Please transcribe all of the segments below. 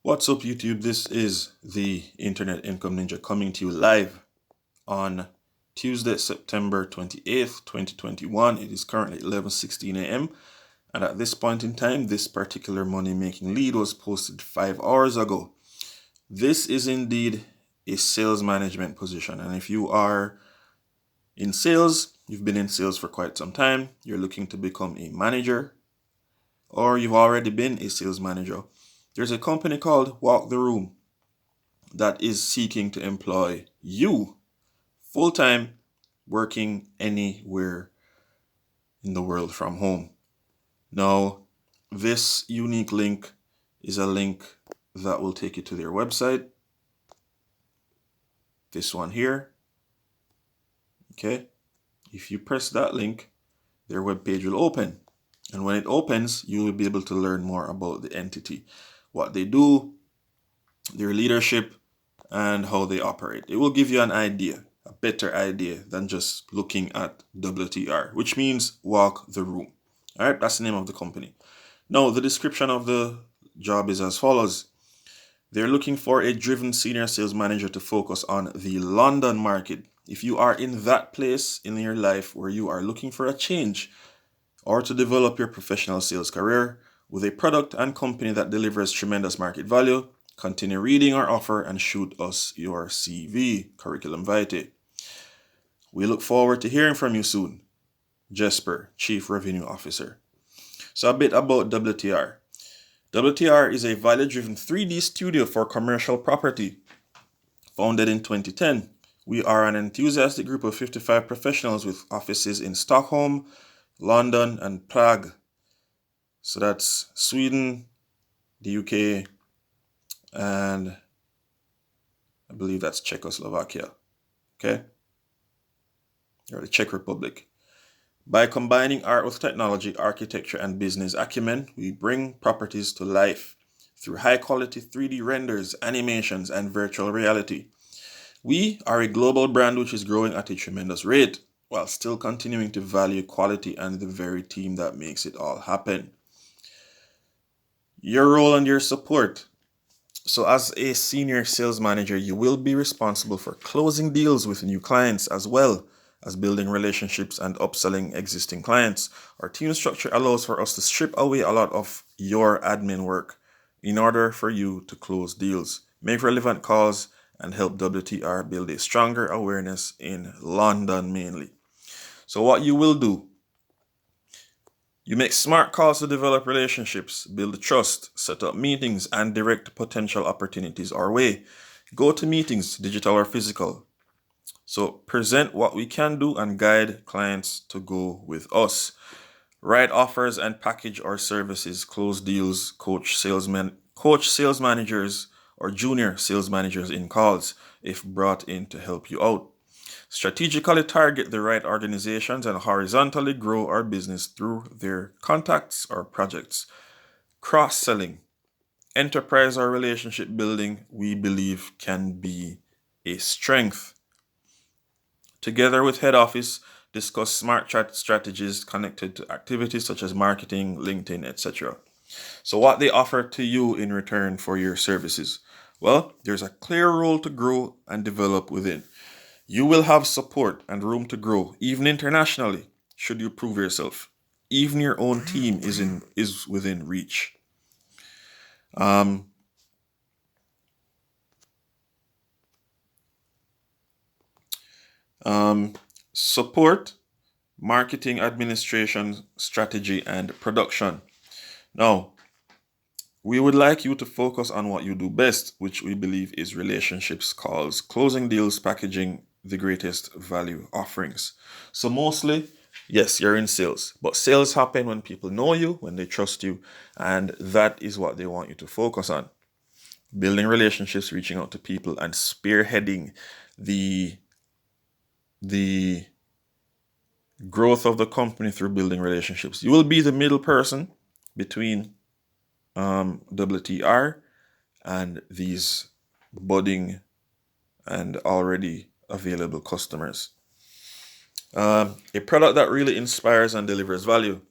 What's up, YouTube? This is the Internet Income Ninja coming to you live on Tuesday, September 28th, 2021. It is currently 11:16 a.m. And at this point in time, this particular money-making lead was posted 5 hours ago. This is indeed a sales management position. And if you are in sales, you've been in sales for quite some time, you're looking to become a manager, or you've already been a sales manager, there's a company called Walk the Room that is seeking to employ you full-time, working anywhere in the world from home. Now, this unique link is a link that will take you to their website. This one here. Okay. If you press that link, their webpage will open. And when it opens, you will be able to learn more about the entity, what they do, their leadership, and how they operate. It will give you an idea, a better idea than just looking at WTR, which means Walk the Room. All right, that's the name of the company. Now, the description of the job is as follows. They're looking for a driven senior sales manager to focus on the London market. If you are in that place in your life where you are looking for a change or to develop your professional sales career with a product and company that delivers tremendous market value, continue reading our offer and shoot us your CV, curriculum vitae. We look forward to hearing from you soon. Jesper, Chief Revenue Officer. So a bit about WTR. WTR is a value-driven 3D studio for commercial property. Founded in 2010, we are an enthusiastic group of 55 professionals with offices in Stockholm, London, and Prague. So that's Sweden, the UK, and I believe that's Czechoslovakia. Okay? Or the Czech Republic. By combining art with technology, architecture, and business acumen, we bring properties to life through high-quality 3D renders, animations, and virtual reality. We are a global brand which is growing at a tremendous rate, while still continuing to value quality and the very team that makes it all happen. Your role and your support. So as a senior sales manager, you will be responsible for closing deals with new clients as well as building relationships and upselling existing clients. Our team structure allows for us to strip away a lot of your admin work in order for you to close deals, make relevant calls, and help WTR build a stronger awareness in London mainly. So what you will do, you make smart calls to develop relationships, build trust, set up meetings, and direct potential opportunities our way. Go to meetings, digital or physical. So present what we can do and guide clients to go with us. Write offers and package our services, close deals, coach sales managers or junior sales managers in calls if brought in to help you out. Strategically target the right organizations and horizontally grow our business through their contacts or projects. Cross-selling, enterprise or relationship building, we believe can be a strength. Together with head office, discuss smart chat strategies connected to activities such as marketing, LinkedIn, etc. So what they offer to you in return for your services? Well, there's a clear role to grow and develop within. You will have support and room to grow, even internationally, should you prove yourself. Even your own team is within reach. Support, marketing, administration, strategy, and production. Now, we would like you to focus on what you do best, which we believe is relationships, calls, closing deals, packaging the greatest value offerings. So mostly, yes, you're in sales, but sales happen when people know you, when they trust you, and that is what they want you to focus on. Building relationships, reaching out to people, and spearheading the growth of the company through building relationships. You will be the middle person between WTR and these budding and already available customers. A product that really inspires and delivers value.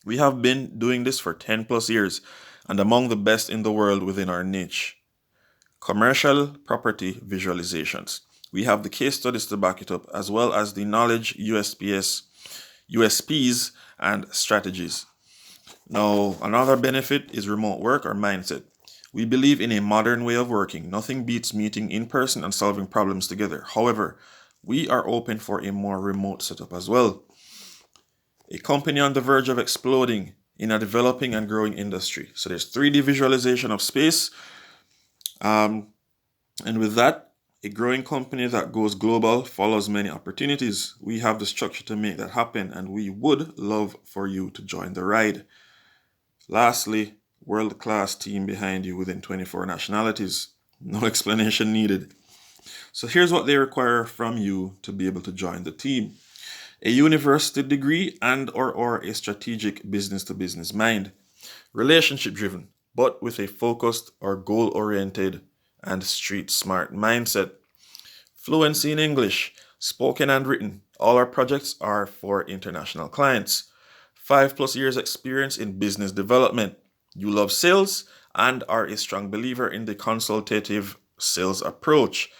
We have been doing this for 10 plus years, and among the best in the world within our niche. Commercial property visualizations. We have the case studies to back it up, as well as the knowledge, USPs, and strategies. Now, another benefit is remote work or mindset. We believe in a modern way of working. Nothing beats meeting in person and solving problems together. However, we are open for a more remote setup as well. A company on the verge of exploding in a developing and growing industry. So there's 3D visualization of space. And with that, a growing company that goes global follows many opportunities. We have the structure to make that happen, and we would love for you to join the ride. Lastly, world-class team behind you within 24 nationalities. No explanation needed. So here's what they require from you to be able to join the team. A university degree and/or a strategic business-to-business mind. Relationship-driven, but with a focused or goal-oriented and street-smart mindset. Fluency in English, spoken and written. All our projects are for international clients. 5+ years experience in business development. You love sales and are a strong believer in the consultative sales approach,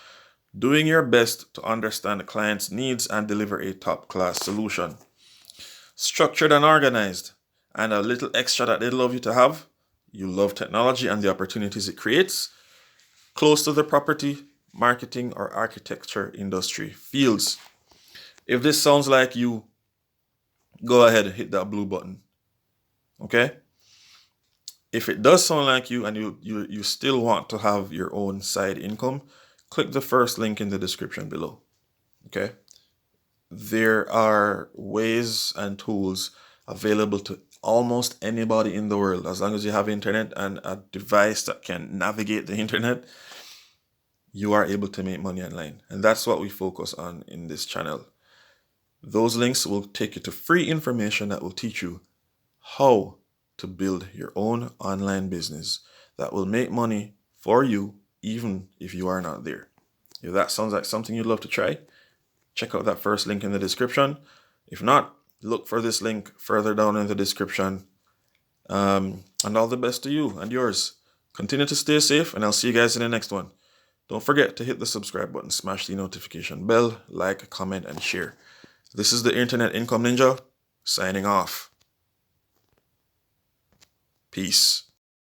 doing your best to understand the client's needs and deliver a top-class solution. Structured and organized, and a little extra that they'd love you to have. You love technology and the opportunities it creates. Close to the property, marketing, or architecture industry fields. If this sounds like you, go ahead and hit that blue button. Okay? If it does sound like you and you still want to have your own side income, click the first link in the description below. Okay? There are ways and tools available to almost anybody in the world. As long as you have internet and a device that can navigate the internet, you are able to make money online. And that's what we focus on in this channel. Those links will take you to free information that will teach you how to build your own online business that will make money for you even if you are not there. If that sounds like something you'd love to try, check out that first link in the description. If not, look for this link further down in the description. And all the best to you and yours. Continue to stay safe, and I'll see you guys in the next one. Don't forget to hit the subscribe button, smash the notification bell, like, comment, and share. This is the Internet Income Ninja, signing off. Peace.